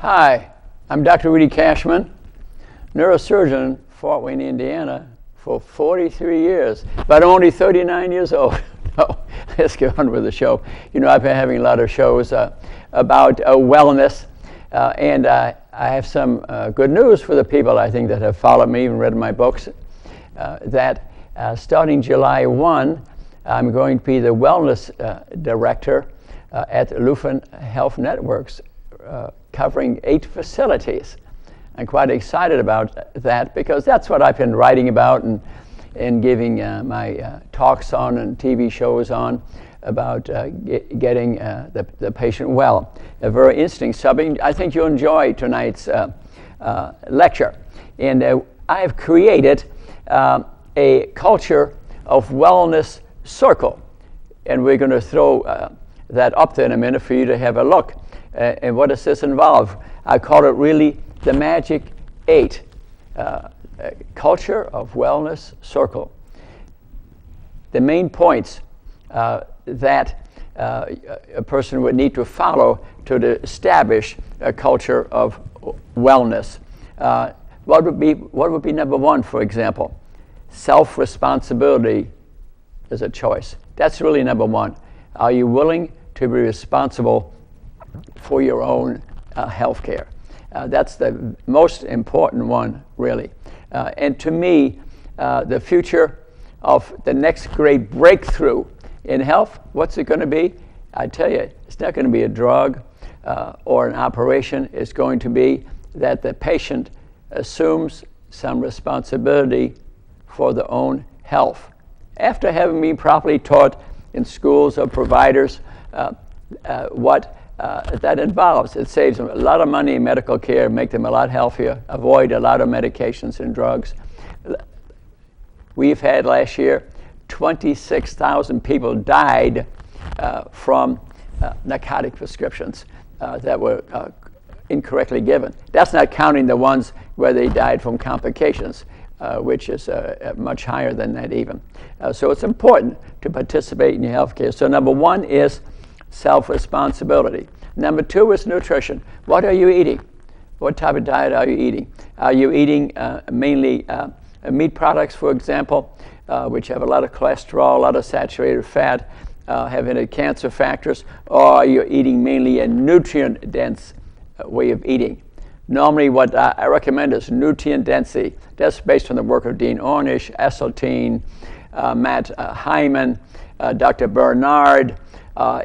Hi, I'm Dr. Rudy Cashman, neurosurgeon, Fort Wayne, Indiana, for 43 years, but only 39 years old. No, let's get on with the show. You know, I've been having a lot of shows about wellness, and I have some good news for the people, I think, that have followed me and read my books, that starting July 1, I'm going to be the wellness director at Lufin Health Networks, covering 8 facilities. I'm quite excited about that because that's what I've been writing about and giving my talks on and TV shows on about getting the patient well. A very interesting subject. I think you'll enjoy tonight's lecture. And I've created a culture of wellness circle. And we're going to throw that up there in a minute for you to have a look. And what does this involve? I call it really the Magic 8, culture of wellness circle. The main points that a person would need to follow to establish a culture of wellness. What would be number 1, for example? Self-responsibility is a choice. That's really number 1. Are you willing to be responsible for your own health care? That's the most important one, really. And to me, the future of the next great breakthrough in health, what's it going to be? I tell you, it's not going to be a drug or an operation. It's going to be that the patient assumes some responsibility for their own health. After having been properly taught in schools or providers what that involves. It saves them a lot of money in medical care, make them a lot healthier, avoid a lot of medications and drugs. We've had last year 26,000 people died from narcotic prescriptions that were incorrectly given. That's not counting the ones where they died from complications, which is much higher than that even. So it's important to participate in your health care. So number 1 is self-responsibility. Number 2 is nutrition. What are you eating? What type of diet are you eating? Are you eating mainly meat products, for example, which have a lot of cholesterol, a lot of saturated fat, have any cancer factors, or are you eating mainly a nutrient-dense way of eating? Normally what I recommend is nutrient density. That's based on the work of Dean Ornish, Esselstyn, Matt Hyman, Dr. Bernard.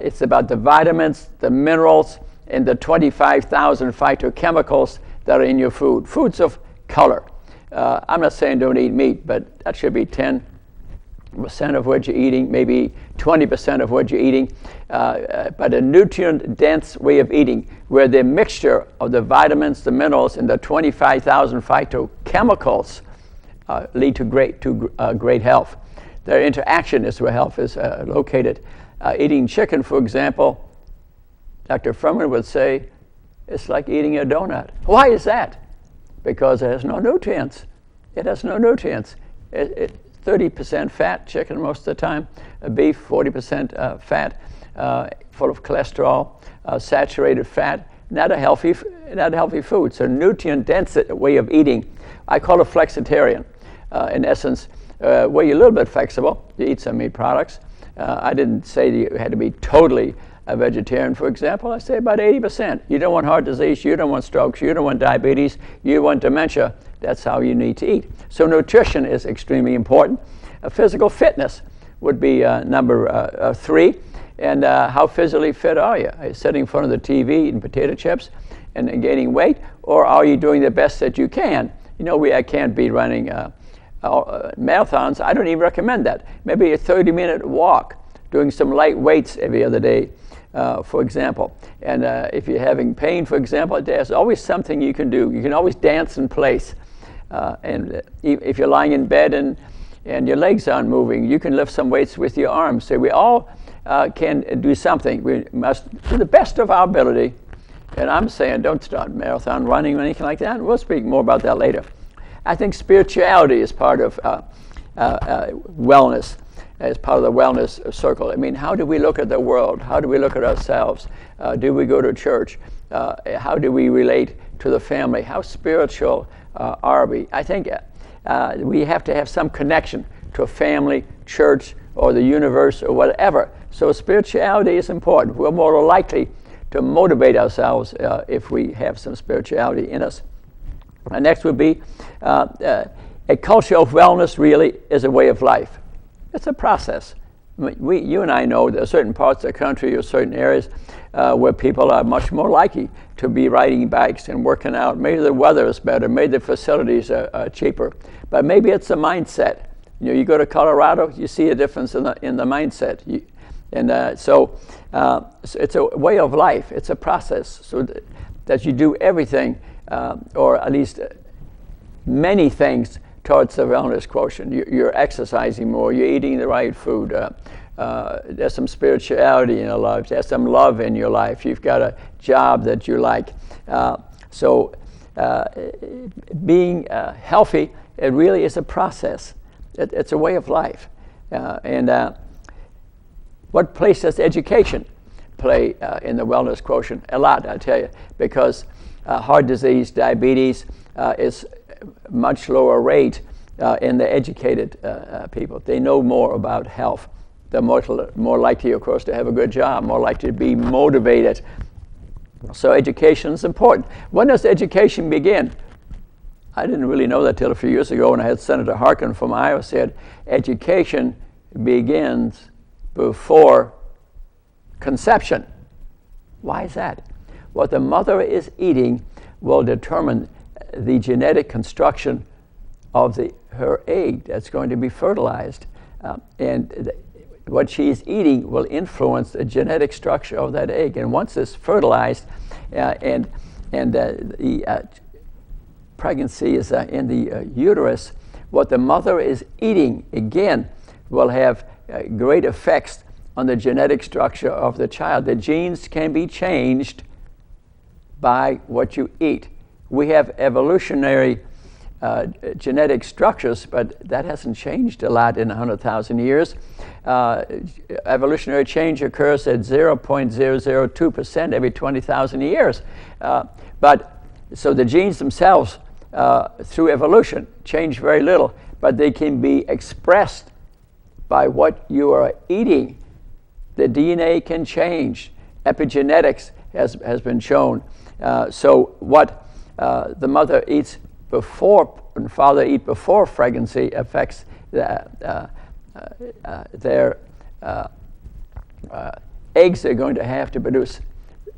It's about the vitamins, the minerals, and the 25,000 phytochemicals that are in your food. Foods of color. I'm not saying don't eat meat, but that should be 10% of what you're eating, maybe 20% of what you're eating. But a nutrient-dense way of eating, where the mixture of the vitamins, the minerals, and the 25,000 phytochemicals lead to great health. Their interaction is where health is located. Eating chicken, for example, Dr. Furman would say, it's like eating a donut. Why is that? Because it has no nutrients. It has no nutrients. 30% fat, chicken most of the time, beef, 40% fat, full of cholesterol, saturated fat, not a healthy food. So nutrient-dense way of eating, I call it flexitarian. In essence, where you're a little bit flexible, you eat some meat products. I didn't say that you had to be totally a vegetarian, for example. I say about 80%. You don't want heart disease, you don't want strokes, you don't want diabetes, you want dementia. That's how you need to eat. So nutrition is extremely important. Physical fitness would be number 3. And how physically fit are you? Are you sitting in front of the TV eating potato chips and gaining weight? Or are you doing the best that you can? You know, I can't be running marathons. I don't even recommend that. Maybe a 30-minute walk, doing some light weights every other day, for example. And if you're having pain, for example, there's always something you can do. You can always dance in place. And if you're lying in bed and your legs aren't moving, you can lift some weights with your arms. So we all can do something. We must do the best of our ability. And I'm saying don't start marathon running or anything like that. We'll speak more about that later. I think spirituality is part of wellness. as part of the wellness circle. I mean, how do we look at the world? How do we look at ourselves? Do we go to church? How do we relate to the family? How spiritual are we? I think we have to have some connection to a family, church, or the universe, or whatever. So spirituality is important. We're more likely to motivate ourselves if we have some spirituality in us. Next would be a culture of wellness really is a way of life. It's a process. You and I know there are certain parts of the country or certain areas where people are much more likely to be riding bikes and working out. Maybe the weather is better, maybe the facilities are cheaper, but maybe it's the mindset. You go to Colorado, you see a difference in the mindset. So it's a way of life. It's a process, so that you do everything, or at least many things towards the wellness quotient. You're exercising more. You're eating the right food. There's some spirituality in your life. There's some love in your life. You've got a job that you like. So being healthy, it really is a process. It's a way of life. What place does education play in the wellness quotient? A lot, I tell you, because heart disease, diabetes is much lower rate in the educated people. They know more about health. They're more likely, of course, to have a good job, more likely to be motivated. So education is important. When does education begin? I didn't really know that till a few years ago when I had Senator Harkin from Iowa said, education begins before conception. Why is that? What the mother is eating will determine the genetic construction of her egg that's going to be fertilized. What she's eating will influence the genetic structure of that egg. And once it's fertilized and the pregnancy is in the uterus, what the mother is eating, again, will have great effects on the genetic structure of the child. The genes can be changed by what you eat. We have evolutionary genetic structures, but that hasn't changed a lot in 100,000 years. Evolutionary change occurs at 0.002% every 20,000 years. So the genes themselves, through evolution, change very little, but they can be expressed by what you are eating. The DNA can change. Epigenetics has been shown. So what the mother eats before and father eat before pregnancy affects their eggs they're going to have to produce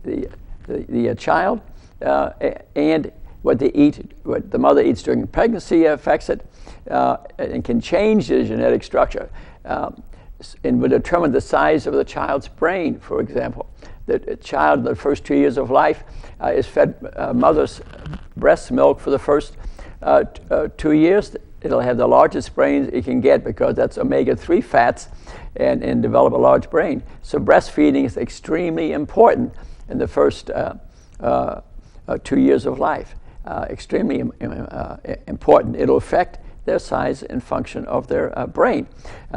the child, and what they eat, what the mother eats during pregnancy affects it, and can change the genetic structure, and will determine the size of the child's brain, for example. The child in the first 2 years of life is fed mother's breast milk for the first 2 years. It'll have the largest brain it can get because that's omega-3 fats and develop a large brain. So breastfeeding is extremely important in the first 2 years of life. Extremely important. It'll affect their size and function of their brain.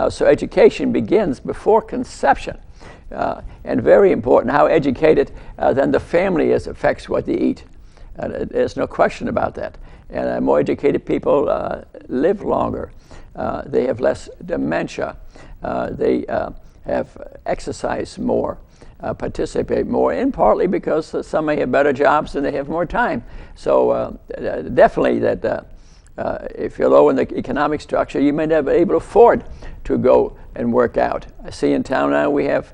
So education begins before conception. And very important, how educated then the family is affects what they eat. There's no question about that. And more educated people live longer. They have less dementia. They have exercised more, participate more, and partly because some may have better jobs and they have more time. So definitely that if you're low in the economic structure, you may not be able to afford to go and work out. I see in town now we have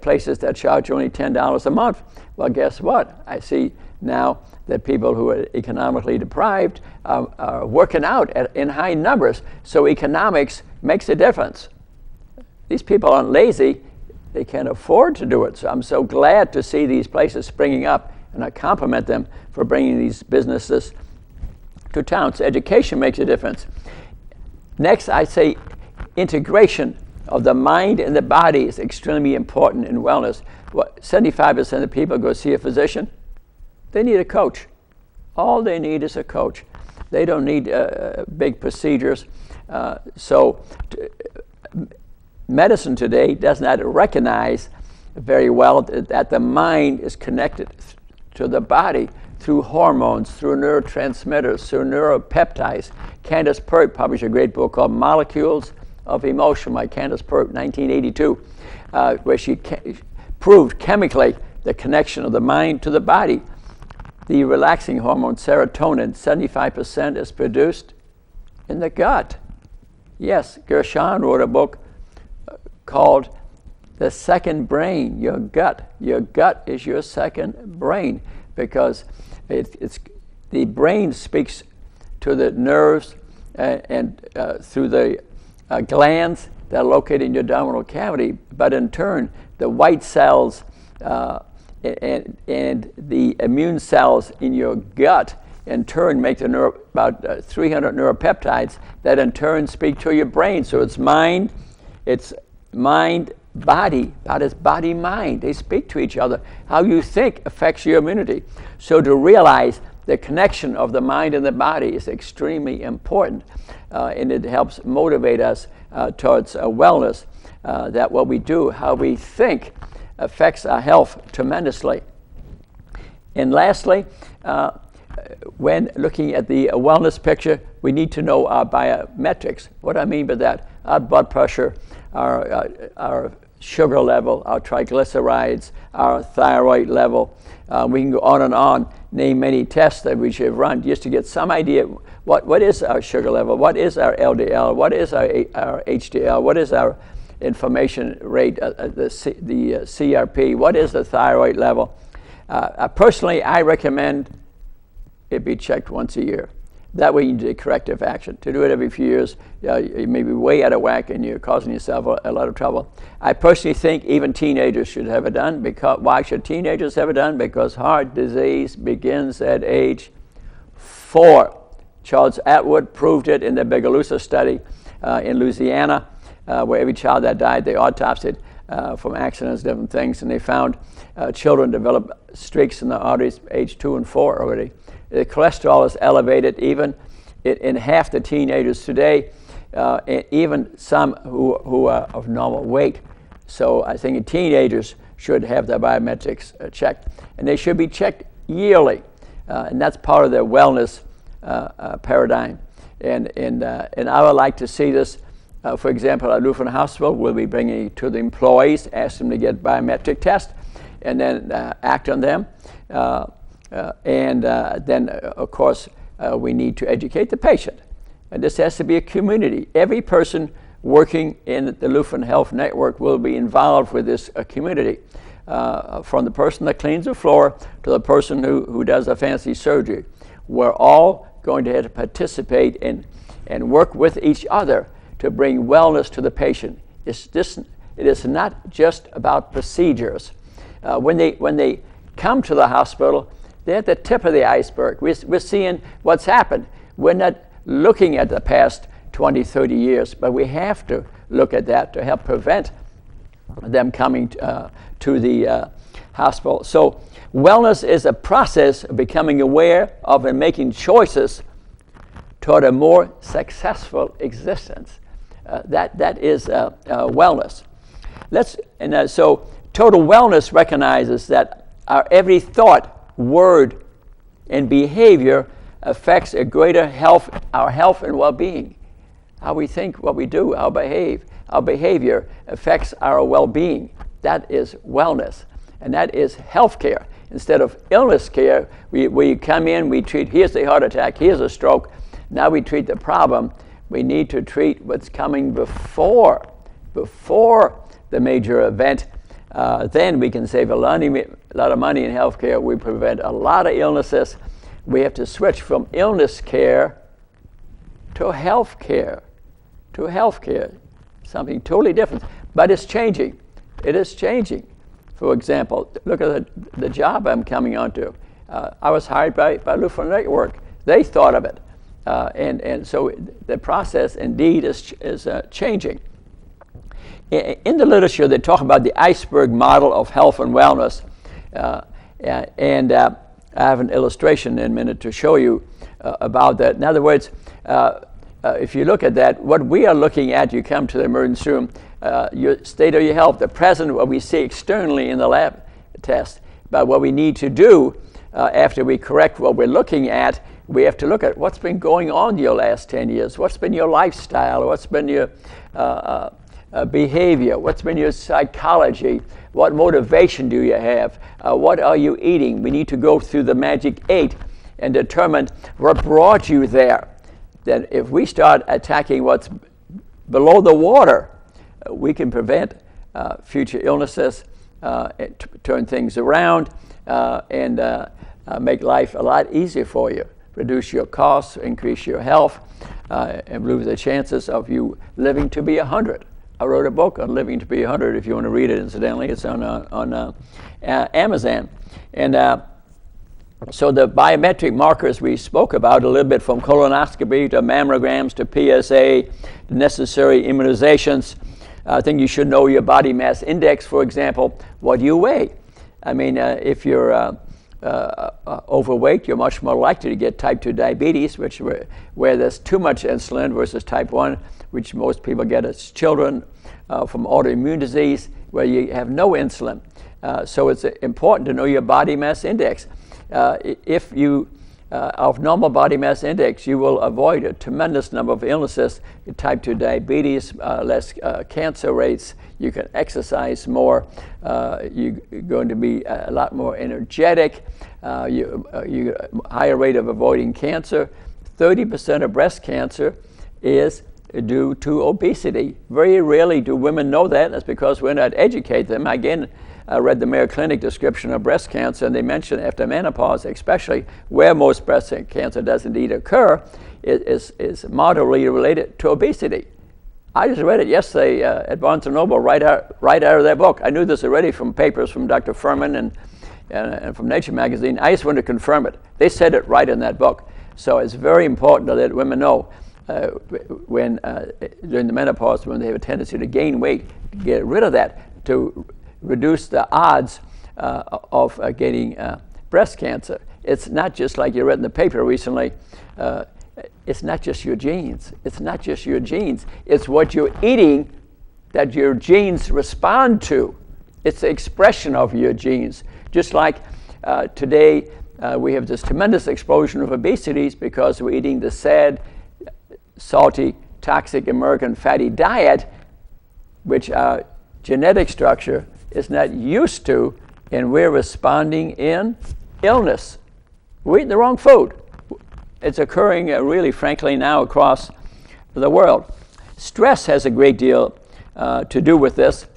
places that charge only $10 a month. Well, guess what? I see now that people who are economically deprived are working out in high numbers. So economics makes a difference. These people aren't lazy. They can't afford to do it. So I'm so glad to see these places springing up, and I compliment them for bringing these businesses to town. So education makes a difference. Next, I say integration of the mind and the body is extremely important in wellness. 75% of people go see a physician. They need a coach. All they need is a coach. They don't need big procedures. So medicine today does not recognize very well that the mind is connected to the body through hormones, through neurotransmitters, through neuropeptides. Candace Pert published a great book called Molecules of Emotion by Candace Pert, 1982, where she proved chemically the connection of the mind to the body. The relaxing hormone serotonin, 75% is produced in the gut. Yes, Gershon wrote a book called The Second Brain, Your Gut. Your gut is your second brain, because it's the brain speaks to the nerves and through the glands that are located in your abdominal cavity, but in turn, the white cells and the immune cells in your gut in turn make about 300 neuropeptides that in turn speak to your brain. So it's mind, body, mind. They speak to each other. How you think affects your immunity. So to realize the connection of the mind and the body is extremely important, and it helps motivate us towards wellness. That what we do, how we think, affects our health tremendously. And lastly, when looking at the wellness picture, we need to know our biometrics. What I mean by that, our blood pressure, our sugar level, our triglycerides, our thyroid level. We can go on, name many tests that we should run just to get some idea what is our sugar level, what is our LDL, what is our HDL, what is our inflammation rate, the CRP, what is the thyroid level. Personally, I recommend it be checked once a year. That way you can take corrective action. To do it every few years, you may be way out of whack and you're causing yourself a lot of trouble. I personally think even teenagers should have it done. Why should teenagers have it done? Because heart disease begins at age 4. Charles Atwood proved it in the Bigelosa study in Louisiana, where every child that died, they autopsied from accidents, different things, and they found children develop streaks in the arteries age 2 and 4 already. The cholesterol is elevated even in half the teenagers today, and even some who are of normal weight. So I think teenagers should have their biometrics checked, and they should be checked yearly, and that's part of their wellness paradigm. And I would like to see this. For example, at Lutheran Hospital, we'll be bringing it to the employees, ask them to get biometric tests, and then act on them. Then, of course, we need to educate the patient. And this has to be a community. Every person working in the Lutheran Health Network will be involved with this community, from the person that cleans the floor to the person who does a fancy surgery. We're all going to have to participate in and work with each other to bring wellness to the patient. It is not just about procedures. When they come to the hospital, they're at the tip of the iceberg. We're seeing what's happened. We're not looking at the past 20, 30 years, but we have to look at that to help prevent them coming to the hospital. So wellness is a process of becoming aware of and making choices toward a more successful existence. That is wellness. So total wellness recognizes that our every thought, word, and behavior affects a greater health, our health and well-being. How we think, what we do, our behavior affects our well-being. That is wellness, and that is health care. Instead of illness care, we come in, we treat, here's the heart attack, here's a stroke. Now we treat the problem. We need to treat what's coming before the major event. Then we can save a lot of money in health care. We prevent a lot of illnesses. We have to switch from illness care to health care. Something totally different. But it's changing. It is changing. For example, look at the job I'm coming onto. I was hired by Lutheran Network. They thought of it. And so the process indeed is changing. In the literature, they talk about the iceberg model of health and wellness. And I have an illustration in a minute to show you about that. In other words, if you look at that, what we are looking at, you come to the emergency room, your state of your health, the present, what we see externally in the lab test. But what we need to do after we correct what we're looking at, we have to look at what's been going on your last 10 years, what's been your lifestyle, what's been your behavior, what's been your psychology, what motivation do you have, what are you eating. We need to go through the Magic 8 and determine what brought you there. That if we start attacking what's below the water, we can prevent future illnesses, turn things around, and make life a lot easier for you. Reduce your costs, increase your health, and improve the chances of you living to be 100. I wrote a book on living to be 100. If you want to read it, incidentally, it's on Amazon. And so the biometric markers we spoke about a little bit, from colonoscopy to mammograms to PSA, the necessary immunizations. I think you should know your body mass index, for example, what you weigh. I mean, if you're overweight, you're much more likely to get type 2 diabetes, where there's too much insulin, versus type 1, which most people get as children, from autoimmune disease, where you have no insulin. So it's important to know your body mass index. If you of normal body mass index, you will avoid a tremendous number of illnesses, type 2 diabetes, less cancer rates. You can exercise more. You're going to be a lot more energetic. You higher rate of avoiding cancer. 30% of breast cancer is due to obesity. Very rarely do women know that. That's because we're not educate them. Again, I read the Mayo Clinic description of breast cancer, and they mentioned after menopause, especially where most breast cancer does indeed occur, is moderately related to obesity. I just read it yesterday at Barnes & Noble, right out of their book. I knew this already from papers from Dr. Furman and from Nature magazine. I just wanted to confirm it. They said it right in that book. So it's very important to let women know when during the menopause, when they have a tendency to gain weight, get rid of that, to reduce the odds of getting breast cancer. It's not just like you read in the paper recently. It's not just your genes. It's not just your genes. It's what you're eating that your genes respond to. It's the expression of your genes. Just like today, we have this tremendous explosion of obesities because we're eating the sad, salty, toxic American fatty diet, which our genetic structure is not used to, and we're responding in illness. We're eating the wrong food. It's occurring really, frankly, now across the world. Stress has a great deal to do with this,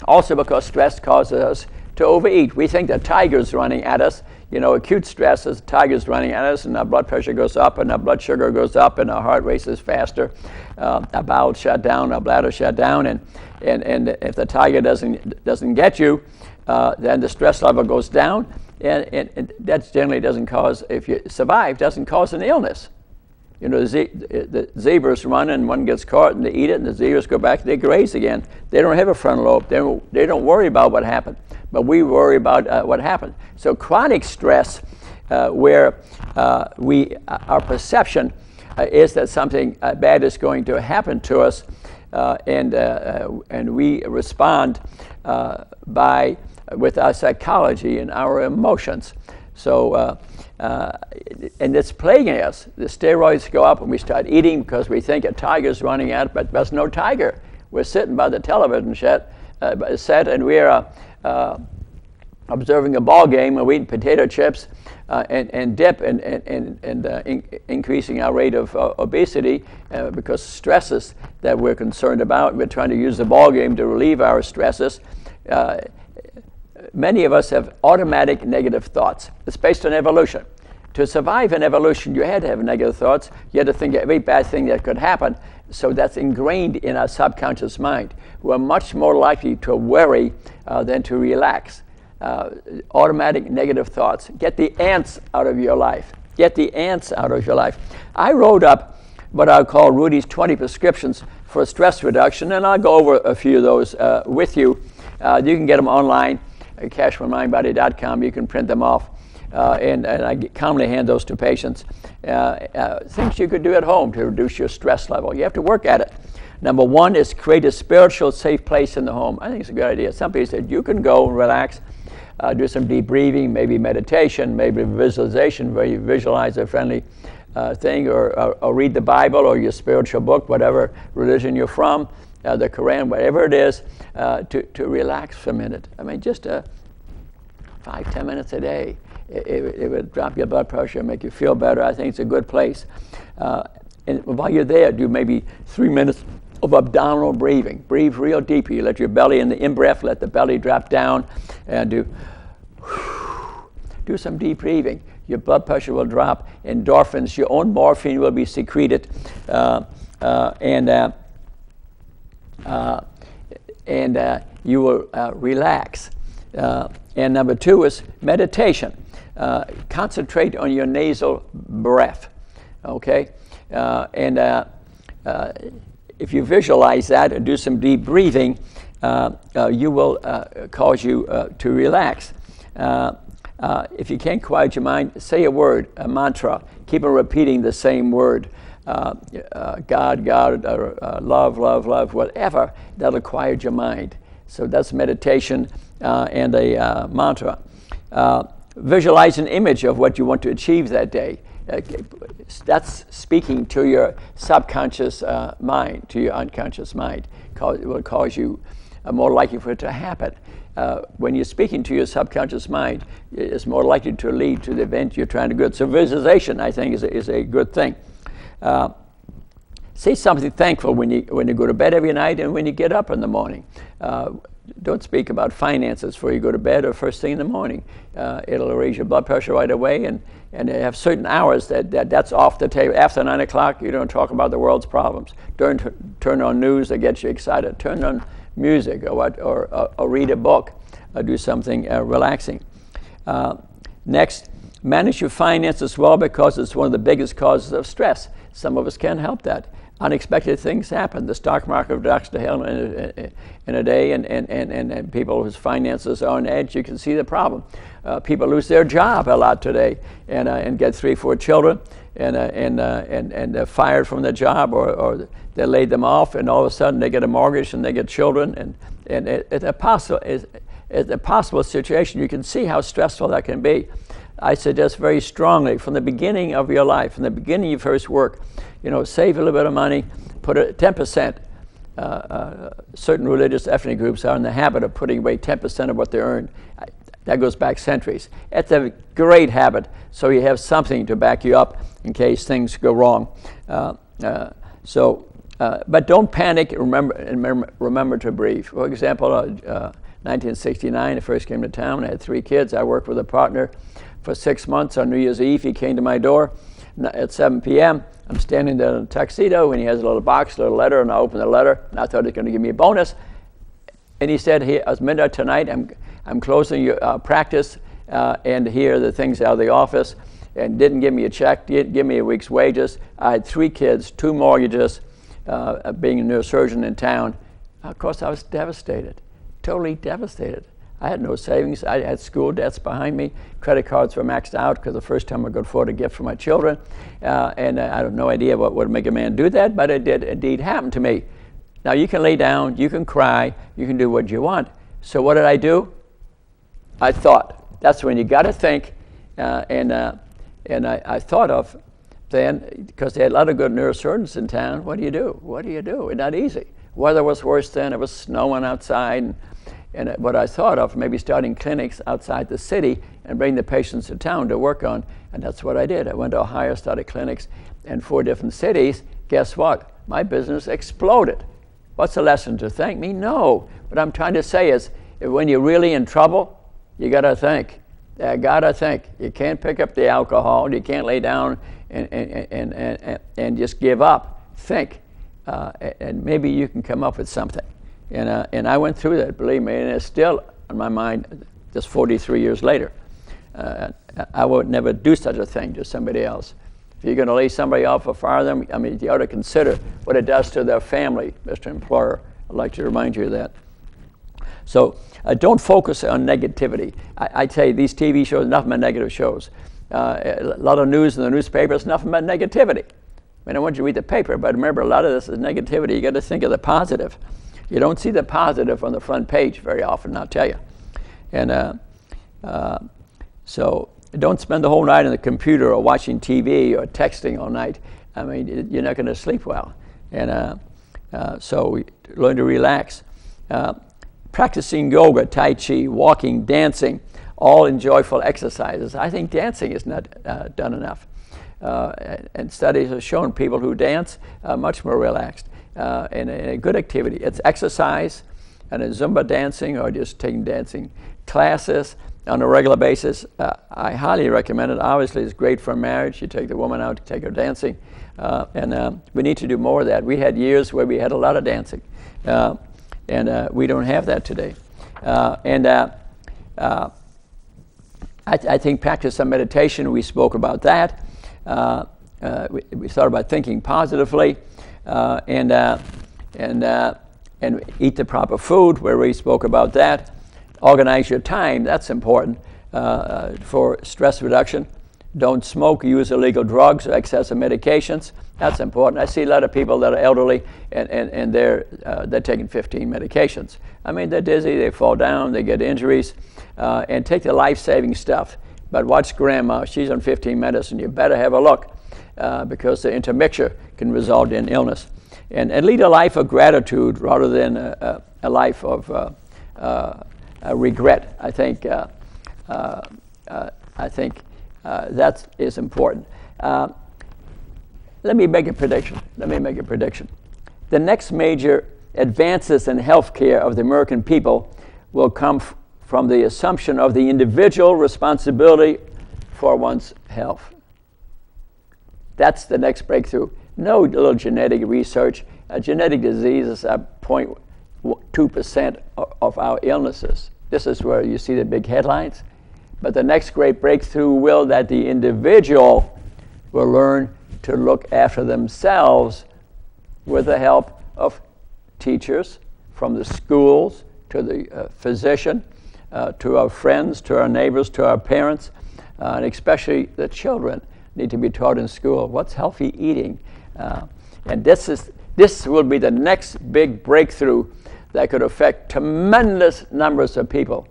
also because stress causes us to overeat. We think the tiger's running at us. You know, acute stress is the tiger's running at us, and our blood pressure goes up, and our blood sugar goes up, and our heart races faster. Our bowels shut down, our bladder shut down, and if the tiger doesn't get you, then the stress level goes down, and that generally doesn't cause, if you survive, doesn't cause an illness. You know, the zebras run and one gets caught and they eat it, and the zebras go back, they graze again. They don't have a frontal lobe. They don't worry about what happened, but we worry about what happened. So chronic stress, where our perception is that something bad is going to happen to us, and we respond with our psychology and our emotions. So, and it's plaguing us. The steroids go up when we start eating because we think a tiger's running out, but there's no tiger. We're sitting by the television set, and we're observing a ball game, and we're eating potato chips and dip, and increasing our rate of obesity because stresses that we're concerned about. We're trying to use the ball game to relieve our stresses. Many of us have automatic negative thoughts. It's based on evolution. To survive in evolution, you had to have negative thoughts. You had to think of every bad thing that could happen. So that's ingrained in our subconscious mind. We're much more likely to worry than to relax. Automatic negative thoughts. Get the ants out of your life. Get the ants out of your life. I wrote up what I call Rudy's 20 prescriptions for stress reduction, and I'll go over a few of those with you. You can get them online. CashForMindBody.com. You can print them off, and I commonly hand those to patients. Things you could do at home to reduce your stress level. You have to work at it. Number one is create a spiritual safe place in the home. I think it's a good idea. Some people said you can go and relax, do some deep breathing, maybe meditation, maybe visualization, where you visualize a friendly thing, or read the Bible or your spiritual book, whatever religion you're from, the Quran, whatever it is, to relax for a minute. I mean, just 5-10 minutes a day. It would drop your blood pressure, make you feel better. I think it's a good place. And while you're there, do maybe 3 minutes of abdominal breathing. Breathe real deeply. You let your belly in the in-breath, let the belly drop down, and do some deep breathing. Your blood pressure will drop. Endorphins, your own morphine will be secreted, and you will relax. And number two is meditation. Concentrate on your nasal breath, okay? If you visualize that and do some deep breathing, you will cause you to relax. If you can't quiet your mind, say a word, a mantra. Keep on repeating the same word. God, love, love, love, whatever. That'll quiet your mind. So that's meditation and a mantra. Visualize an image of what you want to achieve that day. That's speaking to your subconscious mind, to your unconscious mind. It will cause you more likely for it to happen. When you're speaking to your subconscious mind, it's more likely to lead to the event you're trying to do. So visualization, I think, is a good thing. Say something thankful when you go to bed every night and when you get up in the morning. Don't speak about finances before you go to bed or first thing in the morning. It'll raise your blood pressure right away, and you have certain hours that's off the table. After 9 o'clock, you don't talk about the world's problems. Turn on news that gets you excited. Turn on music or read a book or do something relaxing. Next, manage your finances well, because it's one of the biggest causes of stress. Some of us can't help that. Unexpected things happen. The stock market drops to hell in a day, and people whose finances are on edge, you can see the problem. People lose their job a lot today and get 3-4 children, and they're fired from their job, or they laid them off, and all of a sudden they get a mortgage and they get children, and it's a possible situation. You can see how stressful that can be. I suggest very strongly from the beginning of your life, from the beginning you first work, save a little bit of money, put 10%. Certain religious ethnic groups are in the habit of putting away 10% of what they earn. That goes back centuries. It's a great habit, so you have something to back you up in case things go wrong. But don't panic. Remember to breathe. For example, 1969, I first came to town. I had 3 kids. I worked with a partner for 6 months. On New Year's Eve, he came to my door at 7 p.m. I'm standing there in a tuxedo, and he has a little box, a little letter, and I opened the letter, and I thought he was going to give me a bonus. And he said, "Here, at midnight tonight, I'm closing your practice, and here are the things out of the office," and didn't give me a check, didn't give me a week's wages. I had 3 kids, 2 mortgages, being a neurosurgeon in town. Of course, I was devastated, totally devastated. I had no savings. I had school debts behind me. Credit cards were maxed out because the first time I could afford a gift for my children. And I have no idea what would make a man do that, but it did indeed happen to me. Now, you can lay down, you can cry, you can do what you want. So what did I do? I thought. That's when you got to think. And I thought of then, because they had a lot of good neurosurgeons in town, what do you do? What do you do? It's not easy. Weather was worse then. It was snowing outside. And what I thought of, maybe starting clinics outside the city and bring the patients to town to work on. And that's what I did. I went to Ohio, started clinics in 4 different cities. Guess what? My business exploded. What's the lesson? To thank me? No. What I'm trying to say is, when you're really in trouble, you got to think. You got to think. You can't pick up the alcohol. You can't lay down and just give up. Think. And maybe you can come up with something. And I went through that, believe me, and it's still on my mind just 43 years later. I would never do such a thing to somebody else. If you're going to lay somebody off or fire them, I mean, you ought to consider what it does to their family, Mr. Employer. I'd like to remind you of that. So don't focus on negativity. I tell you, these TV shows, nothing but negative shows. A lot of news in the newspapers, nothing but negativity. I want you to read the paper, but remember, a lot of this is negativity. You got to think of the positive. You don't see the positive on the front page very often, I'll tell you. And so don't spend the whole night on the computer or watching TV or texting all night. I mean, you're not going to sleep well. And so we learn to relax. Practicing yoga, tai chi, walking, dancing, all enjoyable exercises. I think dancing is not done enough. And studies have shown people who dance are much more relaxed and a good activity. It's exercise and a Zumba dancing or just taking dancing classes on a regular basis. I highly recommend it. Obviously, it's great for marriage. You take the woman out to take her dancing. And we need to do more of that. We had years where we had a lot of dancing. And we don't have that today. I think practice some meditation. We spoke about that. We thought about thinking positively, and eat the proper food, where we spoke about that. Organize your time. That's important for stress reduction. Don't smoke, use illegal drugs or excessive medications. That's important. I see a lot of people that are elderly and they're taking 15 medications. I mean, they're dizzy, they fall down, they get injuries, and take the life-saving stuff. But watch grandma, she's on 15 medicine. You better have a look because the intermixture can result in illness. And lead a life of gratitude rather than a life of regret. I think that is important. Let me make a prediction. The next major advances in healthcare of the American people will come from the assumption of the individual responsibility for one's health. That's the next breakthrough. No little genetic research. Genetic diseases are 0.2% of our illnesses. This is where you see the big headlines. But the next great breakthrough will that the individual will learn to look after themselves with the help of teachers, from the schools to the physician, to our friends, to our neighbors, to our parents, and especially the children need to be taught in school. What's healthy eating? And this will be the next big breakthrough that could affect tremendous numbers of people.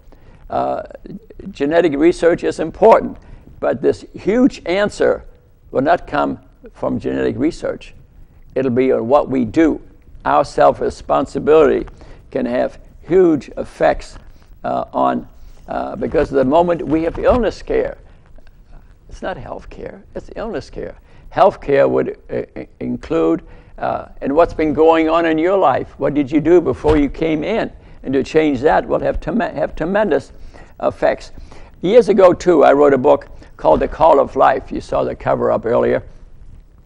Genetic research is important, but this huge answer will not come from genetic research. It'll be on what we do. Our self-responsibility can have huge effects because the moment we have illness care, it's not health care, it's illness care. Health care would include and what's been going on in your life. What did you do before you came in? And to change that will have tremendous effects. Years ago, too, I wrote a book called The Call of Life. You saw the cover up earlier.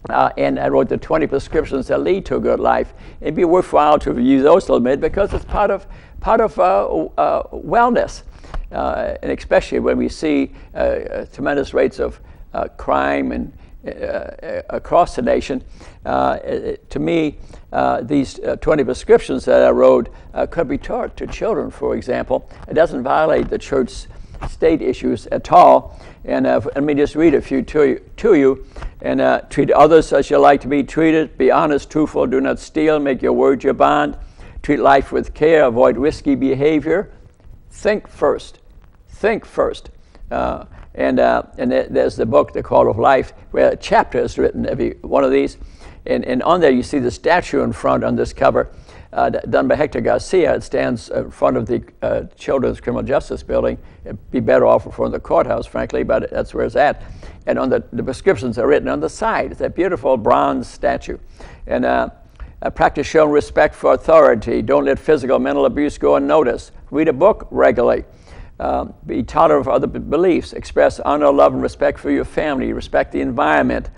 And I wrote the 20 prescriptions that lead to a good life. It'd be worthwhile to review those a little bit because it's part of wellness. And especially when we see tremendous rates of crime and across the nation. To me, these 20 prescriptions that I wrote could be taught to children, for example. It doesn't violate the church state issues at all. And let me just read a few to you. And treat others as you like to be treated. Be honest, truthful, do not steal. Make your word your bond. Treat life with care. Avoid risky behavior. Think first. And there's the book, The Call of Life, where a chapter is written, every one of these. And on there you see the statue in front on this cover, done by Hector Garcia. It stands in front of the Children's Criminal Justice Building. It'd be better off in front of the courthouse, frankly, but that's where it's at. And on the prescriptions are written on the side. It's a beautiful bronze statue. And practice showing respect for authority. Don't let physical or mental abuse go unnoticed. Read a book regularly. Be tolerant of other beliefs. Express honor, love, and respect for your family. Respect the environment.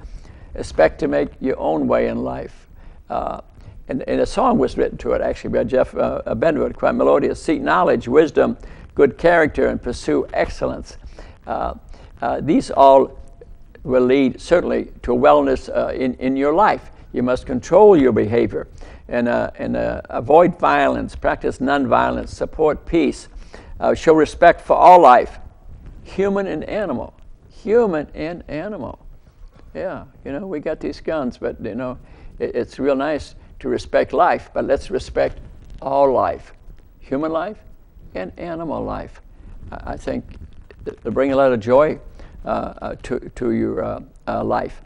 Expect to make your own way in life. And a song was written to it, actually, by Jeff Benwood, quite melodious. Seek knowledge, wisdom, good character, and pursue excellence. These all will lead, certainly, to wellness in your life. You must control your behavior and avoid violence, practice nonviolence, support peace. Show respect for all life, human and animal. Yeah, we got these guns, but it's real nice to respect life, but let's respect all life, human life and animal life. I think it'll bring a lot of joy to your life.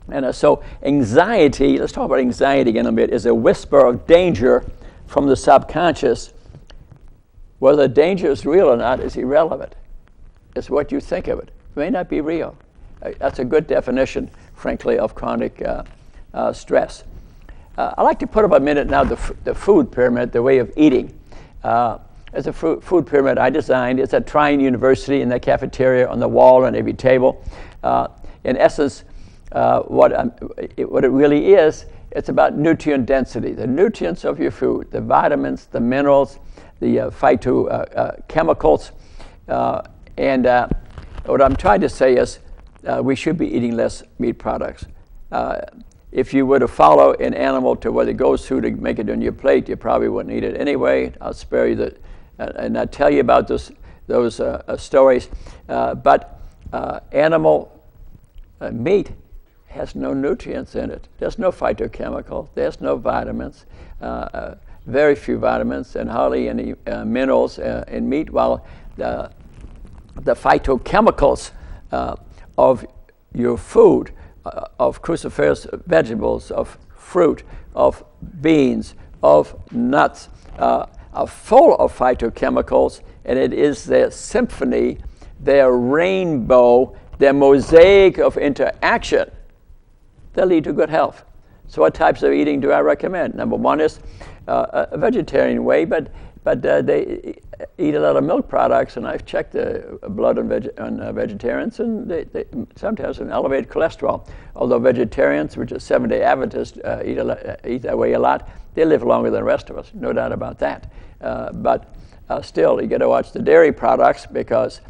And so anxiety, let's talk about anxiety again a bit, is a whisper of danger from the subconscious. Whether the danger is real or not is irrelevant. It's what you think of it. It may not be real. That's a good definition, frankly, of chronic stress. I'd like to put up a minute now the food pyramid, the way of eating. It's a food pyramid I designed. It's at Trine University in the cafeteria on the wall on every table. In essence, what it really is, it's about nutrient density, the nutrients of your food, the vitamins, the minerals, the phytochemicals. And what I'm trying to say is we should be eating less meat products. If you were to follow an animal to what it goes through to make it on your plate, you probably wouldn't eat it anyway. I'll spare you and not tell you about those stories. But animal meat has no nutrients in it. There's no phytochemical. There's no vitamins. Very few vitamins and hardly any minerals in meat. While the phytochemicals of your food, of cruciferous vegetables, of fruit, of beans, of nuts, are full of phytochemicals, and it is their symphony, their rainbow, their mosaic of interaction that lead to good health. So what types of eating do I recommend? Number one is a vegetarian way, but they eat a lot of milk products, and I've checked the blood on vegetarians, and they sometimes have elevated cholesterol. Although vegetarians, which are Seventh-day Adventists, eat that way a lot, they live longer than the rest of us, no doubt about that. But still, you got to watch the dairy products because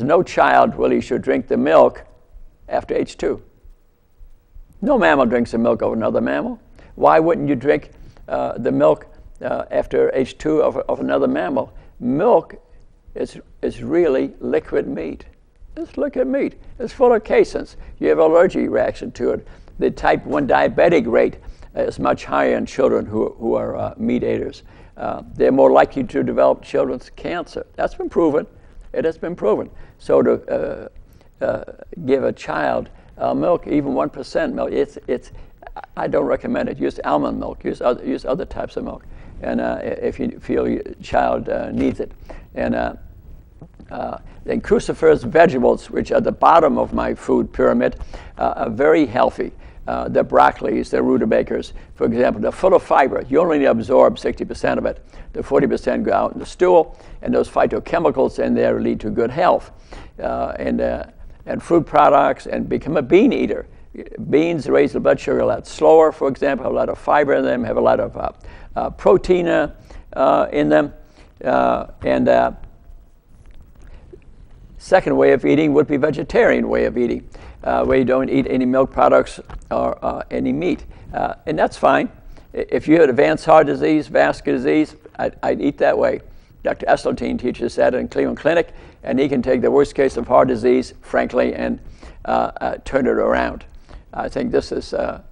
no child really should drink the milk after age 2. No mammal drinks the milk of another mammal. Why wouldn't you drink the milk after age 2 of another mammal? Milk is really liquid meat. It's liquid meat. It's full of caseins. You have an allergy reaction to it. The type 1 diabetic rate is much higher in children who are meat eaters. They're more likely to develop children's cancer. That's been proven. It has been proven. So to give a child milk, even 1% milk, I don't recommend it. Use almond milk. Use other types of milk, and if you feel your child needs it. And then cruciferous vegetables, which are at the bottom of my food pyramid, are very healthy. The broccolis, the rutabagas, for example, they're full of fiber. You only absorb 60% of it. The 40% go out in the stool, and those phytochemicals in there lead to good health. And fruit products, and become a bean eater. Beans raise the blood sugar a lot slower, for example, have a lot of fiber in them, have a lot of protein in them. And second way of eating would be vegetarian way of eating, where you don't eat any milk products or any meat. And that's fine. If you had advanced heart disease, vascular disease, I'd eat that way. Dr. Esseltine teaches that in Cleveland Clinic, and he can take the worst case of heart disease, frankly, and turn it around. I think this is a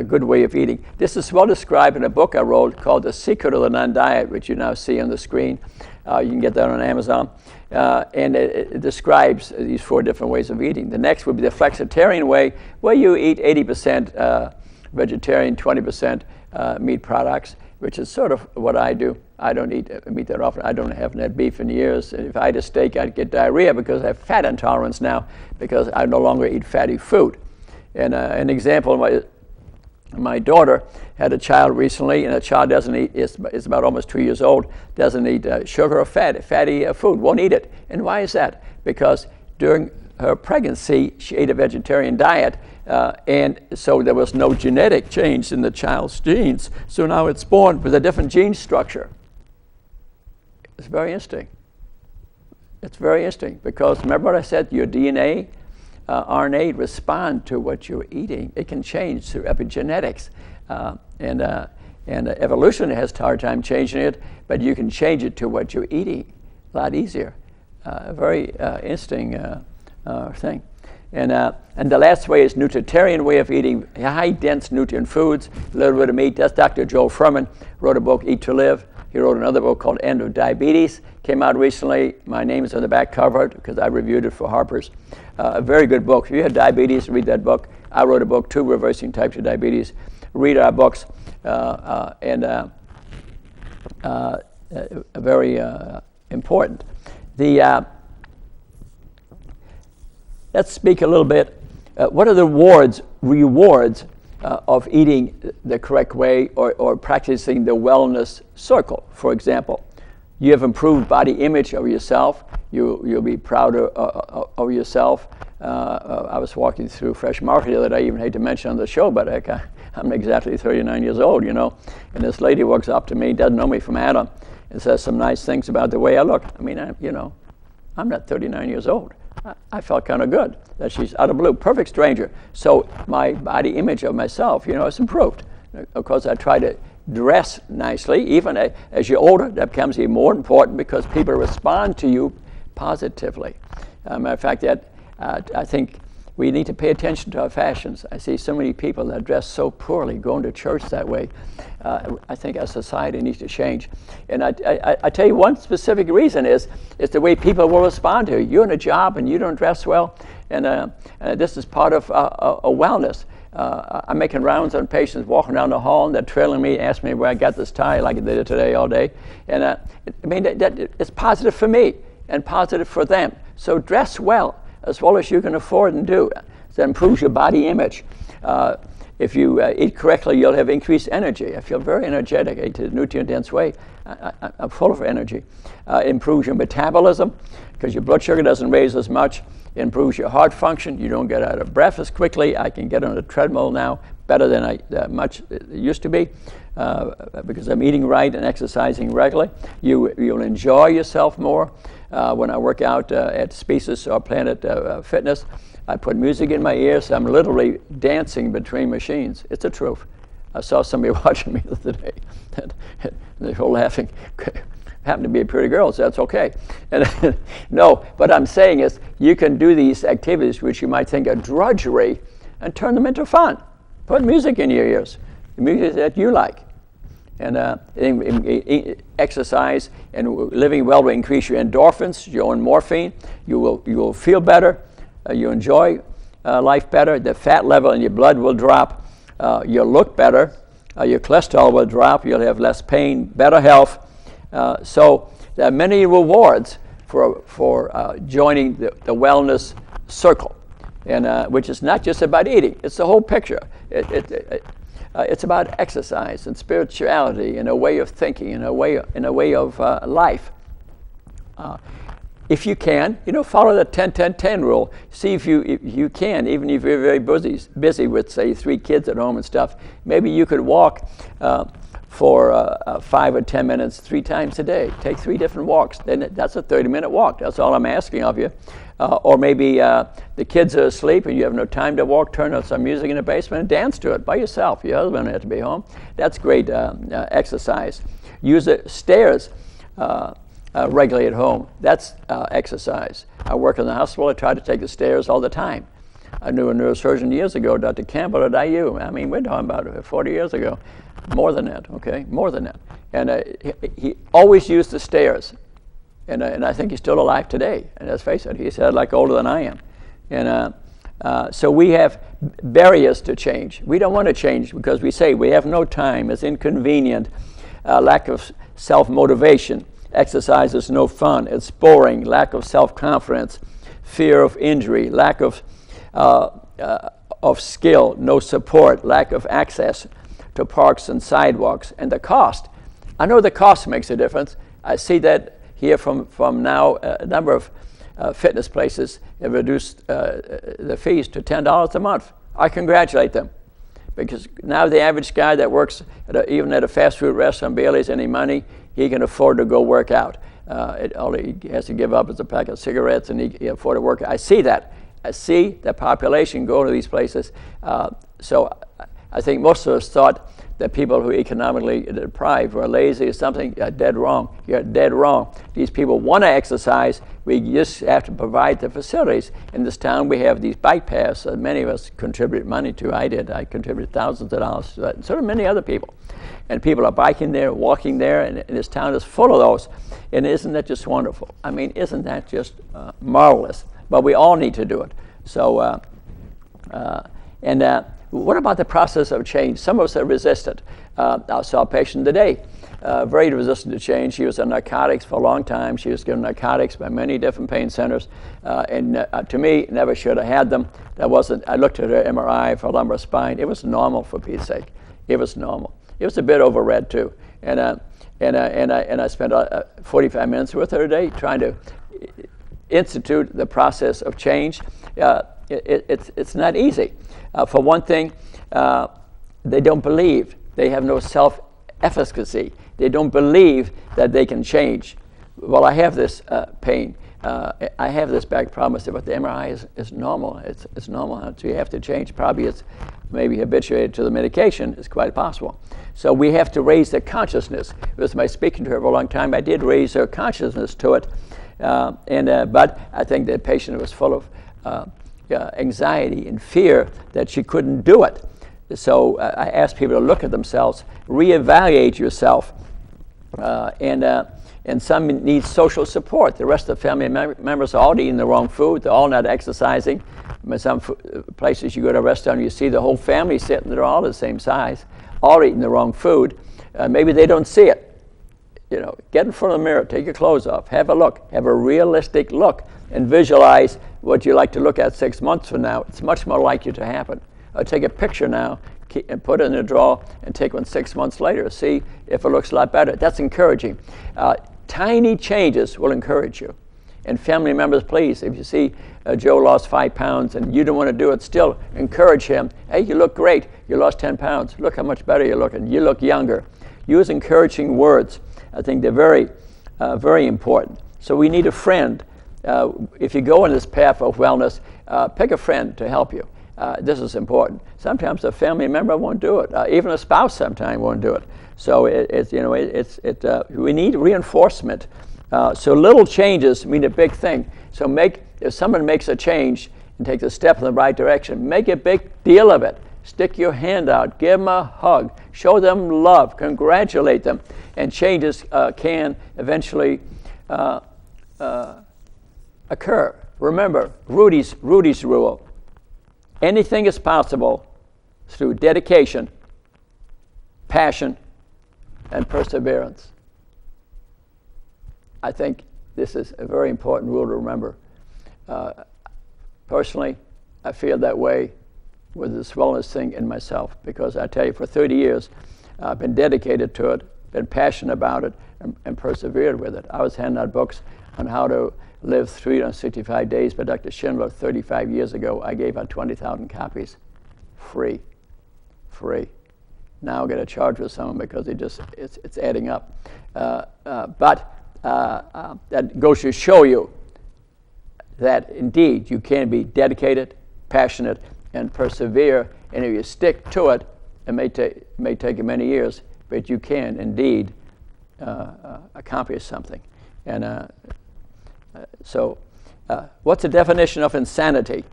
good way of eating. This is well described in a book I wrote called The Secret of the Non-Diet, which you now see on the screen. You can get that on Amazon. And it describes these 4 different ways of eating. The next would be the flexitarian way, where you eat 80% vegetarian, 20% meat products, which is sort of what I do. I don't eat meat that often. I haven't had beef in years. And if I ate a steak, I'd get diarrhea because I have fat intolerance now because I no longer eat fatty food. And an example, my daughter had a child recently, and the child doesn't eat, is about almost 2 years old, doesn't eat sugar or fatty food, won't eat it. And why is that? Because during her pregnancy, she ate a vegetarian diet, and so there was no genetic change in the child's genes. So now it's born with a different gene structure. It's very interesting. It's very interesting because remember what I said, your DNA, RNA respond to what you're eating. It can change through epigenetics. And evolution has a hard time changing it, but you can change it to what you're eating a lot easier. A very interesting thing. And the last way is nutritarian way of eating high dense nutrient foods, a little bit of meat. That's Dr. Joel Fuhrman, wrote a book, Eat to Live. He wrote another book called End of Diabetes, came out recently. My name is on the back cover because I reviewed it for Harper's. A very good book. If you have diabetes, read that book. I wrote a book too, Reversing Type 2 Diabetes. Read our books, very important. Let's speak a little bit. What are the rewards of eating the correct way or practicing the wellness circle? For example, you have improved body image of yourself. You'll be prouder of yourself. I was walking through Fresh Market that I even hate to mention on the show, but I'm exactly 39 years old, you know. And this lady walks up to me, doesn't know me from Adam, and says some nice things about the way I look. I mean, I'm not 39 years old. I felt kind of good that she's out of blue, perfect stranger. So my body image of myself, has improved. Of course, I try to dress nicely. Even as you're older, that becomes even more important because people respond to you positively. Matter of fact, I think we need to pay attention to our fashions. I see so many people that dress so poorly going to church that way. I think our society needs to change. And I tell you one specific reason is the way people will respond to you. You're in a job and you don't dress well, and this is part of a wellness. I'm making rounds on patients walking down the hall and they're trailing me, asking me where I got this tie like I did today all day. And it's positive for me and positive for them. So dress well as you can afford and do. That improves your body image. If you eat correctly, you'll have increased energy. I feel very energetic. I eat a nutrient-dense way. I'm full of energy. Improves your metabolism because your blood sugar doesn't raise as much. Improves your heart function. You don't get out of breath as quickly. I can get on a treadmill now better than I much used to be because I'm eating right and exercising regularly. You'll enjoy yourself more. When I work out at Species or Planet Fitness, I put music in my ears. So I'm literally dancing between machines. It's the truth. I saw somebody watching me the other day. They were laughing. Happened to be a pretty girl, so that's okay. And no, what I'm saying is you can do these activities which you might think are drudgery and turn them into fun. Put music in your ears, the music that you like. And exercise and living well will increase your endorphins, your own morphine. You will feel better. You enjoy life better. The fat level in your blood will drop. You'll look better. Your cholesterol will drop. You'll have less pain, better health. So there are many rewards for joining the wellness circle, and which is not just about eating. It's the whole picture. It's about exercise and spirituality and a way of thinking and a way of life. If you can, follow the 10-10-10 rule. See if you can, even if you're very busy with, say, 3 kids at home and stuff. Maybe you could walk for 5 or 10 minutes 3 times a day. Take 3 different walks. Then that's a 30-minute walk. That's all I'm asking of you. Or maybe the kids are asleep and you have no time to walk. Turn on some music in the basement and dance to it by yourself. Your husband has to be home. That's great exercise. Use the stairs regularly at home. That's exercise. I work in the hospital. I try to take the stairs all the time. I knew a neurosurgeon years ago, Dr. Campbell at IU. I mean, we're talking about 40 years ago. More than that, okay? More than that. And he always used the stairs. And I think he's still alive today. And let's face it, he's like older than I am. And so we have barriers to change. We don't want to change because we say we have no time. It's inconvenient. Lack of self-motivation. Exercise is no fun. It's boring. Lack of self-confidence. Fear of injury. Lack of skill. No support. Lack of access to parks and sidewalks. And the cost. I know the cost makes a difference. I see that here from now. A number of fitness places have reduced the fees to $10 a month. I congratulate them, because now the average guy that works even at a fast food restaurant barely has any money. He can afford to go work out. All he has to give up is a pack of cigarettes, and he can afford to work out. I see that. I see the population go to these places. So I think most of us thought that people who are economically deprived or lazy or something, you're dead wrong. You're dead wrong. These people want to exercise. We just have to provide the facilities. In this town, we have these bike paths that many of us contribute money to. I did. I contributed thousands of dollars to that, and so do many other people. And people are biking there, walking there, and this town is full of those. And isn't that just wonderful? I mean, isn't that just marvelous? But we all need to do it. So, what about the process of change? Some of us are resistant. I saw a patient today, very resistant to change. She was on narcotics for a long time. She was given narcotics by many different pain centers, and to me, never should have had them. That wasn't. I looked at her MRI for lumbar spine. It was normal, for Pete's sake. It was normal. It was a bit overread too, and I spent 45 minutes with her today trying to institute the process of change. It's not easy. For one thing, they don't believe. They have no self-efficacy. They don't believe that they can change. Well, I have this pain. I have this back problem, but the MRI is normal. It's normal, so you have to change. Probably it's maybe habituated to the medication. It's quite possible. So we have to raise their consciousness. It was my speaking to her for a long time. I did raise her consciousness to it, but I think the patient was full of anxiety and fear that she couldn't do it. So I asked people to look at themselves, reevaluate yourself, and some need social support. The rest of the family members are all eating the wrong food. They're all not exercising. In some places you go to a restaurant, you see the whole family sitting. They're all the same size, all eating the wrong food. Maybe they don't see it. You know, get in front of the mirror, take your clothes off, have a look, have a realistic look, and visualize what you like to look at 6 months from now. It's much more likely to happen. Or take a picture now and put it in a drawer and take one 6 months later. See if it looks a lot better. That's encouraging. Tiny changes will encourage you. And family members, please, if you see Joe lost 5 pounds and you don't want to do it, still encourage him. Hey, you look great. You lost 10 pounds. Look how much better you're looking. You look younger. Use encouraging words. I think they're very, very important. So we need a friend. If you go on this path of wellness, pick a friend to help you. This is important. Sometimes a family member won't do it. Even a spouse sometimes won't do it. So we need reinforcement. So little changes mean a big thing. So if someone makes a change and takes a step in the right direction, make a big deal of it. Stick your hand out, give them a hug, show them love, congratulate them, and changes can eventually occur. Remember Rudy's rule. Anything is possible through dedication, passion, and perseverance. I think this is a very important rule to remember. Personally, I feel that way with this wellness thing in myself, because I tell you, for 30 years, I've been dedicated to it, been passionate about it, and persevered with it. I was handing out books on how to live 365 days by Dr. Schindler 35 years ago. I gave out 20,000 copies, free. Now I'm going to charge for someone because it's adding up. But that goes to show you that indeed you can be dedicated, passionate, and persevere. And if you stick to it, it may take you many years, but you can indeed accomplish something. And so what's the definition of insanity?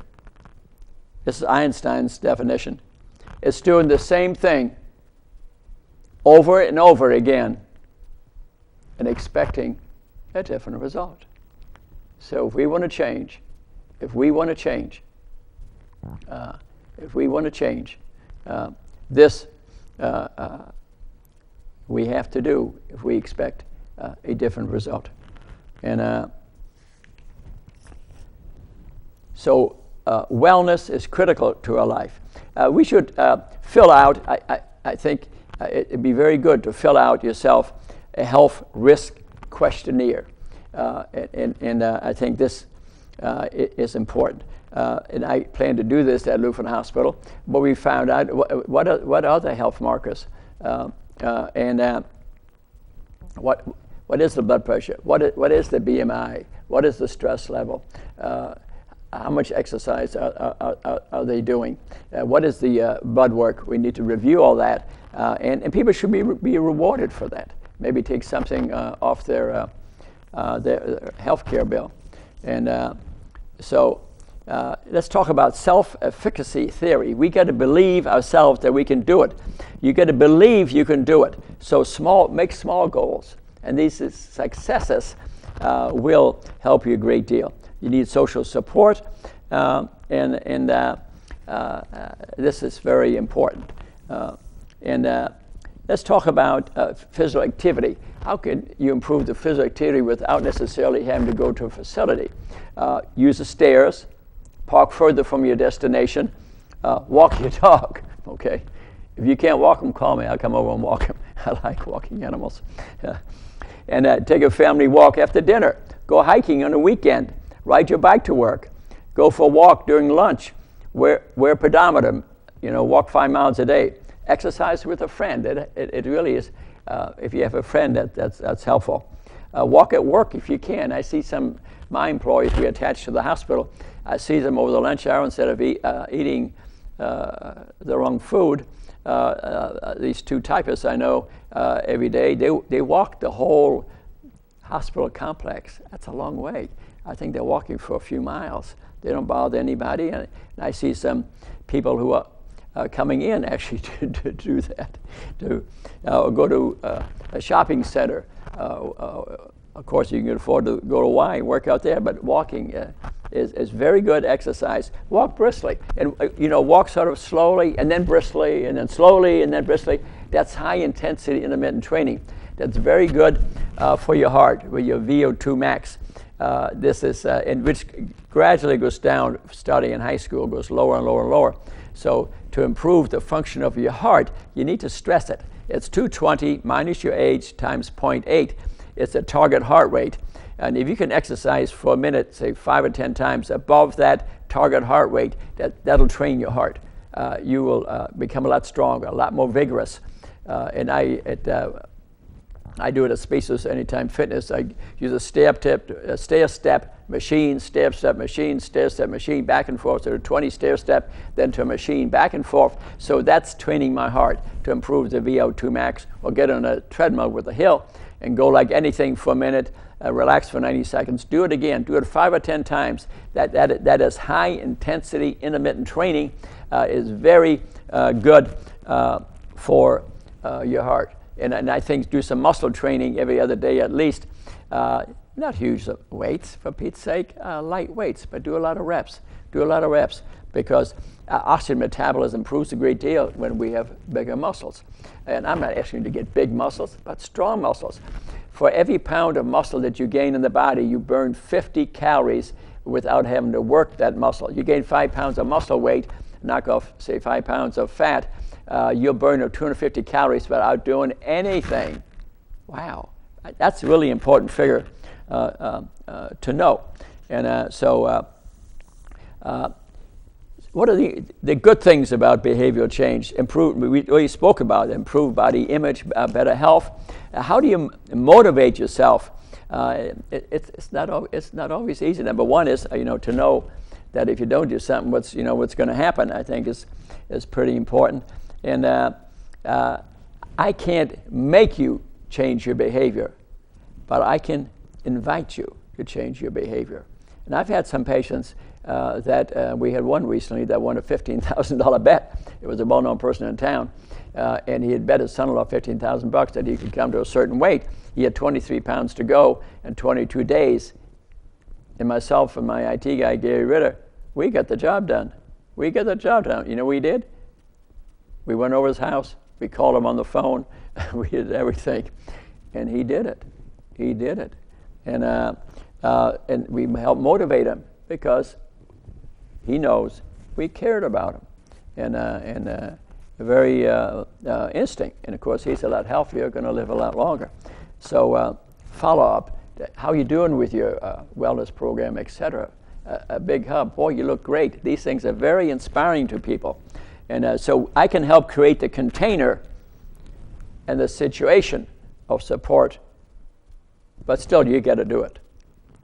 This is Einstein's definition. It's doing the same thing over and over again and expecting a different result. So if we want to change, this we have to do if we expect a different result. And so wellness is critical to our life. We should fill out, I think it'd be very good to fill out yourself a health risk questionnaire. And I think this is important. And I plan to do this at Lutheran Hospital, but we found out what are the health markers, and what is the blood pressure, what is the BMI, what is the stress level, how much exercise are they doing? What is the blood work? We need to review all that, and people should be rewarded for that. Maybe take something off their health care bill. And so let's talk about self-efficacy theory. We got to believe ourselves that we can do it. You got to believe you can do it. So make small goals, and these successes will help you a great deal. You need social support, and this is very important. Let's talk about physical activity. How can you improve the physical activity without necessarily having to go to a facility? Use the stairs, park further from your destination, walk your dog, okay? If you can't walk them, call me. I'll come over and walk them. I like walking animals. And take a family walk after dinner. Go hiking on a weekend. Ride your bike to work. Go for a walk during lunch. Wear a pedometer. Walk 5 miles a day. Exercise with a friend. It really is. If you have a friend, that's helpful. Walk at work if you can. I see my employees, we attach to the hospital. I see them over the lunch hour instead of eating the wrong food. These two typists I know every day, they walk the whole hospital complex. That's a long way. I think they're walking for a few miles. They don't bother anybody. And I see some people who are coming in actually to do that, to go to a shopping center. Of course, you can afford to go to Y and work out there, but walking is very good exercise. Walk briskly, and walk sort of slowly, and then briskly, and then slowly, and then briskly. That's high intensity intermittent training. That's very good for your heart, with your VO2 max. This is, which gradually goes down, starting in high school, goes lower and lower and lower. So to improve the function of your heart, you need to stress it. It's 220 minus your age times 0.8. It's a target heart rate. And if you can exercise for a minute, say 5 or 10 times above that target heart rate, that'll train your heart. You will become a lot stronger, a lot more vigorous. And I do it at Spaces Anytime Fitness. I use a stair-step machine, stair-step machine, stair-step machine, back and forth. So 20 stair-step, then to a machine, back and forth. So that's training my heart to improve the VO2 max. Or get on a treadmill with a hill and go like anything for a minute, relax for 90 seconds. Do it again. Do it 5 or 10 times. That is high intensity intermittent training. Is very good for your heart. And I think do some muscle training every other day at least. Not huge weights, for Pete's sake, light weights, but do a lot of reps. Do a lot of reps, because oxygen metabolism improves a great deal when we have bigger muscles. And I'm not asking you to get big muscles, but strong muscles. For every pound of muscle that you gain in the body, you burn 50 calories without having to work that muscle. You gain 5 pounds of muscle weight, knock off, say, 5 pounds of fat, you'll burn 250 calories without doing anything. Wow, that's a really important figure to know. And what are the good things about behavioral change? We spoke about it, improved body image, better health. How do you motivate yourself? It's not always easy. Number one is to know that if you don't do something, what's going to happen, I think is pretty important. And I can't make you change your behavior, but I can invite you to change your behavior. And I've had some patients that we had one recently that won a $15,000 bet. It was a well-known person in town, and he had bet his son-in-law $15,000 that he could come to a certain weight. He had 23 pounds to go in 22 days. And myself and my IT guy, Gary Ritter, we got the job done. We got the job done. You know what we did? We went over his house. We called him on the phone. We did everything. And he did it. He did it. And we helped motivate him because he knows we cared about him. And very instinct. And of course, he's a lot healthier, going to live a lot longer. So follow up. How you doing with your wellness program, etc.? A big hub. Boy, you look great. These things are very inspiring to people. And so I can help create the container and the situation of support. But still, you got to do it.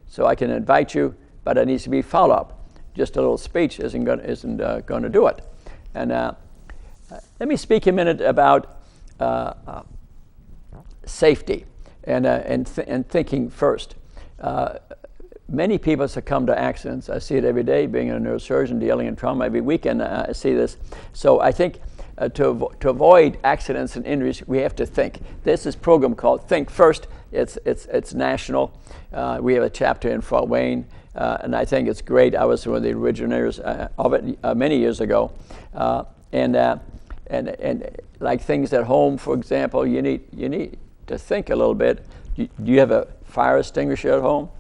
So I can invite you, but it needs to be follow-up. Just a little speech isn't going to do it. And let me speak a minute about safety and thinking first. Many people succumb to accidents. I see it every day, being a neurosurgeon, dealing in trauma every weekend. I see this. So I think to avoid accidents and injuries, we have to think. There's this program called Think First. It's national. We have a chapter in Fort Wayne, and I think it's great. I was one of the originators of it many years ago. And like things at home, for example, you need to think a little bit. Do you have a fire extinguisher at home?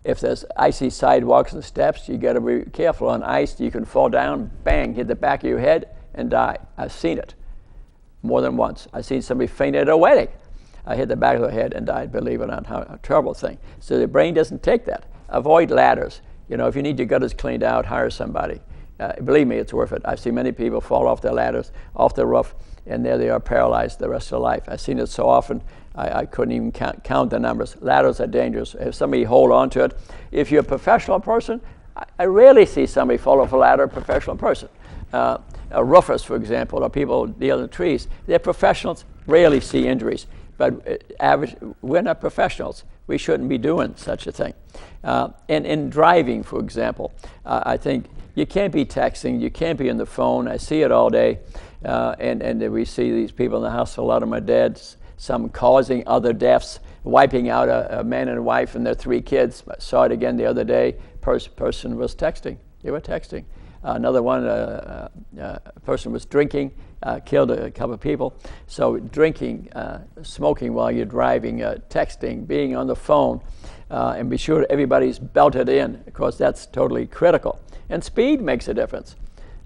If there's icy sidewalks and steps, you got to be careful. On ice, you can fall down, bang, hit the back of your head, and die. I've seen it more than once. I've seen somebody faint at a wedding. I hit the back of the head and died. Believe it or not, a terrible thing. So the brain doesn't take that. Avoid ladders. If you need your gutters cleaned out, hire somebody. Believe me, it's worth it. I've seen many people fall off their ladders, off the roof, and there they are paralyzed the rest of their life. I've seen it so often, I couldn't even count the numbers. Ladders are dangerous. If somebody hold on to it, if you're a professional person, I rarely see somebody fall off a ladder, a professional person. Roofers, for example, or people dealing in trees, they're professionals, rarely see injuries. But we're not professionals. We shouldn't be doing such a thing. And in driving, for example, I think you can't be texting, you can't be on the phone. I see it all day. And we see these people in the hospital, a lot of them are dead, some causing other deaths, wiping out a man and a wife and their 3 kids. I saw it again the other day. Person was texting. They were texting. Another one, a person was drinking, killed a couple of people. So drinking, smoking while you're driving, texting, being on the phone, and be sure everybody's belted in, because that's totally critical. And speed makes a difference.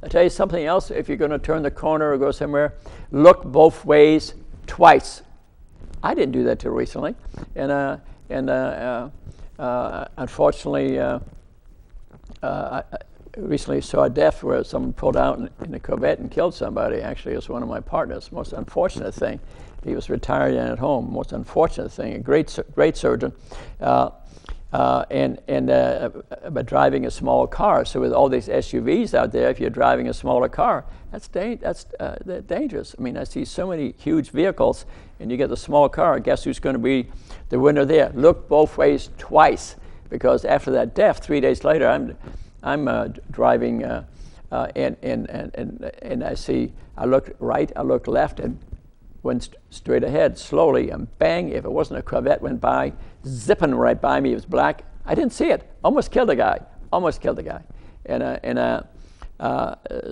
I'll tell you something else. If you're going to turn the corner or go somewhere, look both ways twice. I didn't do that till recently. And unfortunately, I recently saw a death where someone pulled out in a Corvette and killed somebody. Actually, it was one of my partners. Most unfortunate thing. He was retired and at home. Most unfortunate thing. A great surgeon. But driving a small car. So with all these SUVs out there, if you're driving a smaller car, that's dangerous. I mean, I see so many huge vehicles, and you get the small car. Guess who's going to be the winner there? Look both ways twice, because after that death, 3 days later, I'm driving, and I see. I looked right, I looked left, and went straight ahead slowly, and bang! If it wasn't a Corvette, went by, zipping right by me. It was black. I didn't see it. Almost killed the guy.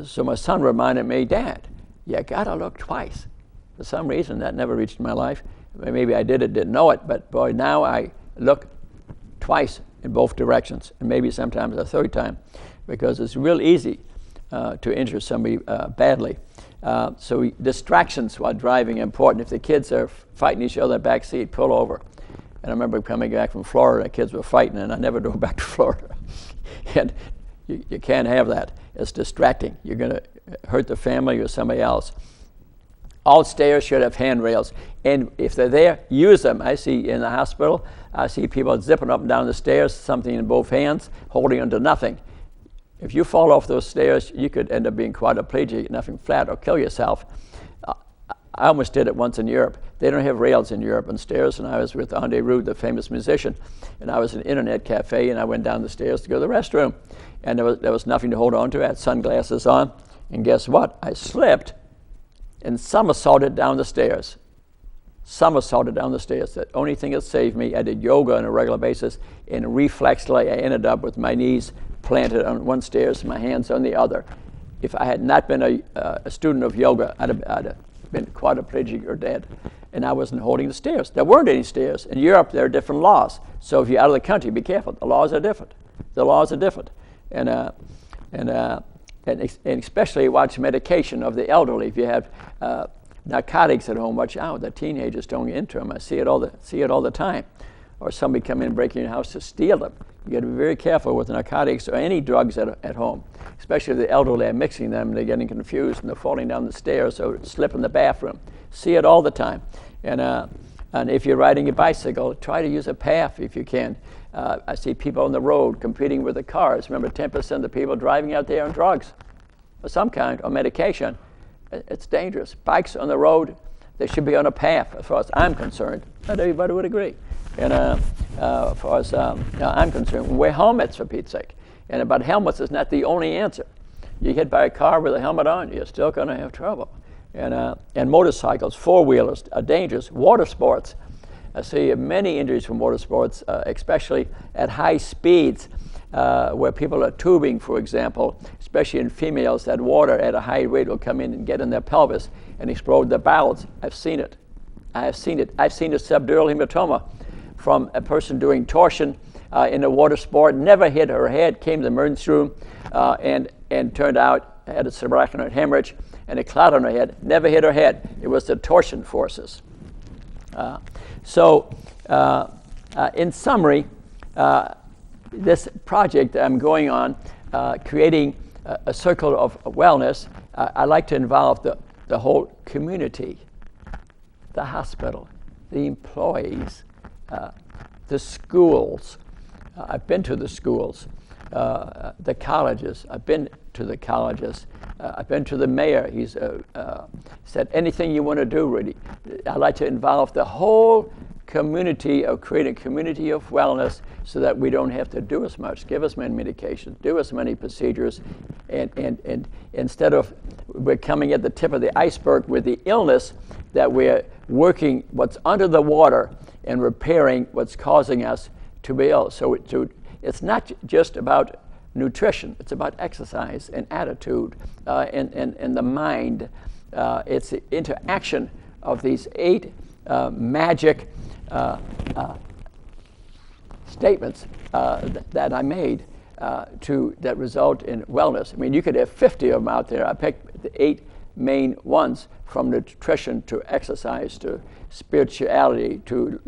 So my son reminded me, Dad, you gotta look twice. For some reason, that never reached my life. Maybe I didn't know it, but boy, now I look twice in both directions, and maybe sometimes a third time, because it's real easy to injure somebody badly. So distractions while driving are important. If the kids are fighting each other in the back seat, pull over. And I remember coming back from Florida, the kids were fighting, and I never drove back to Florida. And you can't have that. It's distracting. You're going to hurt the family or somebody else. All stairs should have handrails. And if they're there, use them. I see in the hospital, I see people zipping up and down the stairs, something in both hands, holding onto nothing. If you fall off those stairs, you could end up being quadriplegic, nothing flat, or kill yourself. I almost did it once in Europe. They don't have rails in Europe on stairs, and I was with André Rieu, the famous musician, and I was in an internet cafe, and I went down the stairs to go to the restroom, and there was nothing to hold on to. I had sunglasses on, and guess what? I slipped and somersaulted down the stairs. The only thing that saved me, I did yoga on a regular basis, and reflexly I ended up with my knees planted on one stairs and my hands on the other. If I had not been a student of yoga, I'd have been quadriplegic or dead. And I wasn't holding the stairs. There weren't any stairs. In Europe, there are different laws. So if you're out of the country, be careful. The laws are different. And especially watch medication of the elderly. If you have narcotics at home, watch out. The teenagers don't get into them. I see it all the time. Or somebody come in breaking your house to steal them. You got to be very careful with narcotics or any drugs at home, especially if the elderly are mixing them. They're getting confused and they're falling down the stairs or slip in the bathroom. See it all the time. And And if you're riding a bicycle, try to use a path if you can. I see people on the road competing with the cars. Remember, 10% of the people driving out there on drugs of some kind or medication. It's dangerous. Bikes on the road, they should be on a path, as far as I'm concerned. Not everybody would agree. And as far as I'm concerned, wear helmets, for Pete's sake. But helmets is not the only answer. You hit by a car with a helmet on, you're still going to have trouble. And motorcycles, four-wheelers are dangerous. Water sports, I see many injuries from motorsports, especially at high speeds, where people are tubing, for example, especially in females. That water at a high rate will come in and get in their pelvis and explode their bowels. I've seen it. I've seen a subdural hematoma from a person doing torsion in a water sport, never hit her head, came to the emergency room, and turned out had a subarachnoid hemorrhage and a clot on her head, never hit her head. It was the torsion forces. In summary, this project I'm going on, creating a circle of wellness, I like to involve the whole community, the hospital, the employees, the schools. I've been to the schools, the colleges. I've been to the colleges. I've been to the mayor. He's said, anything you want to do, really. I like to involve the whole community, of create a community of wellness so that we don't have to do as much, give as many medications, do as many procedures, and instead of we're coming at the tip of the iceberg with the illness, that we're working what's under the water and repairing what's causing us to be ill. So it's not just about nutrition, it's about exercise and attitude and the mind. It's the interaction of these 8 magic statements that I made that result in wellness. I mean, you could have 50 of them out there. I picked the 8 main ones, from nutrition to exercise to spirituality to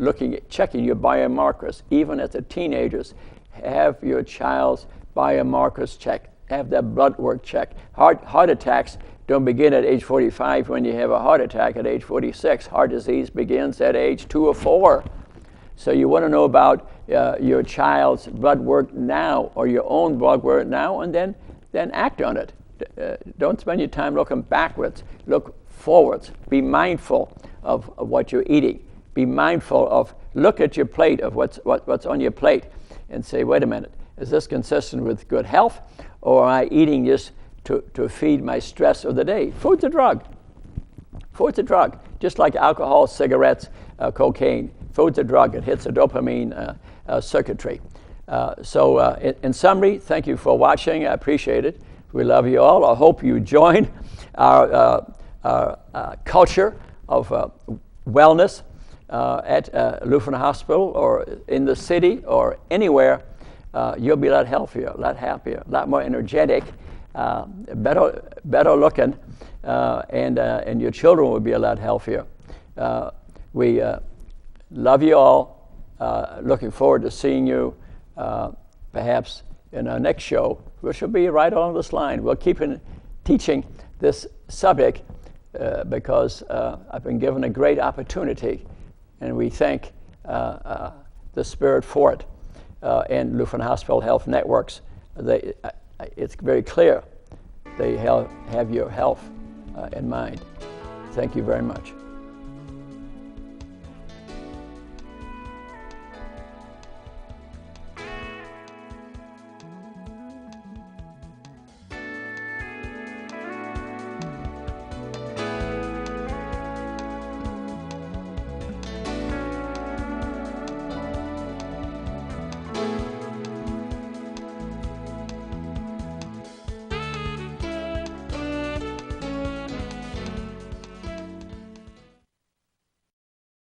checking your biomarkers. Even as a teenagers, have your child's biomarkers checked, have their blood work checked. Heart attacks don't begin at age 45 when you have a heart attack at age 46. Heart disease begins at age 2 or 4. So you want to know about your child's blood work now, or your own blood work now, and then act on it. Don't spend your time looking backwards. Look forwards. Be mindful of what you're eating. Be mindful of, look at your plate, of what's on your plate, and say, wait a minute, is this consistent with good health, or am I eating just to feed my stress of the day? Food's a drug. Food's a drug, just like alcohol, cigarettes, cocaine. Food's a drug. It hits a dopamine circuitry. In summary, thank you for watching. I appreciate it. We love you all. I hope you join our culture of wellness at Lutheran Hospital, or in the city, or anywhere. You'll be a lot healthier, a lot happier, a lot more energetic, better looking, and your children will be a lot healthier. We love you all. Looking forward to seeing you perhaps in our next show, which will be right along this line. We'll keep teaching this subject because I've been given a great opportunity, and we thank the Spirit for it. And Lutheran Hospital Health Networks, it's very clear they have your health in mind. Thank you very much.